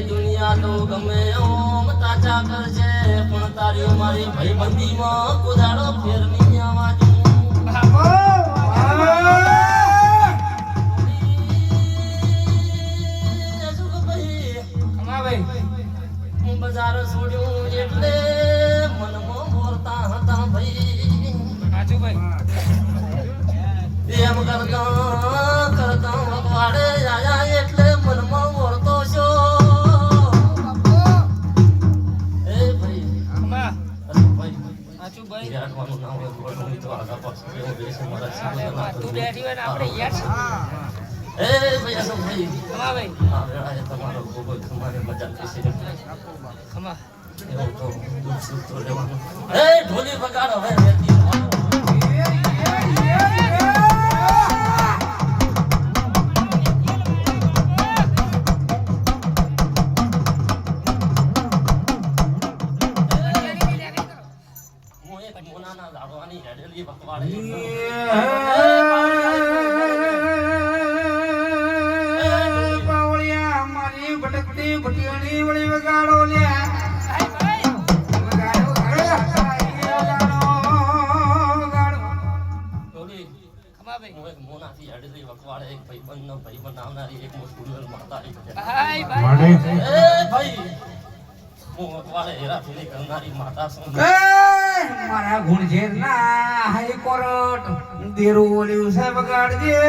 દુનિયા તો ગમે ઓમ તાચા કરશે પણ તારી મારી ભાઈબંધી માં કુદાડો ફેર નહીં આવવા હું બજાર છોડ્યું એટલે મનમાં બોલતા હતા ભાઈ એમ કરતા કરતા વગવાડે આયા એટલે મનમાં બોલતો છો એ ભાઈ યાદવાનું ના હોય બોલવું તો આગા પાછું એવું બેસે મારા તું બેઠી હોય આપણે યાદ એ ભાઈ અસો ભાઈ ખમા ભાઈ આ વેળાએ તમારો ગોગો તમારે મજા થશે ખમા એવું તો દુઃખ સુખ તો લેવાનું એ ઢોલી બગાડો હવે વેતી મોનાના લાડવાની હેડેલી બકવાડી ભટકતી ભટિયાની વળી વગાડો લ્યા મોનાથી અડધી વખવાડે એક ભાઈબંધ નો ભાઈબંધ આવનારી એક મોસ્ટુલ માતા ભાઈ હું વખવાડે હેરાફેરી કરનારી માતા છું મારા ગુણઝેર ના હાઈકોર્ટ દેરું ઓલ્યું છે વગાડજે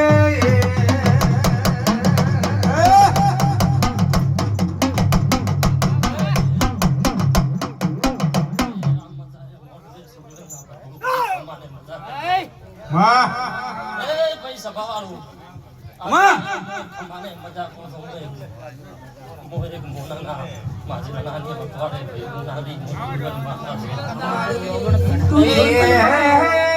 સભાવાળું અમાને મજા કોસો મોરે મોનાના માજરાના ની વખવાડે ભાઈ નાની મોટી માતા છે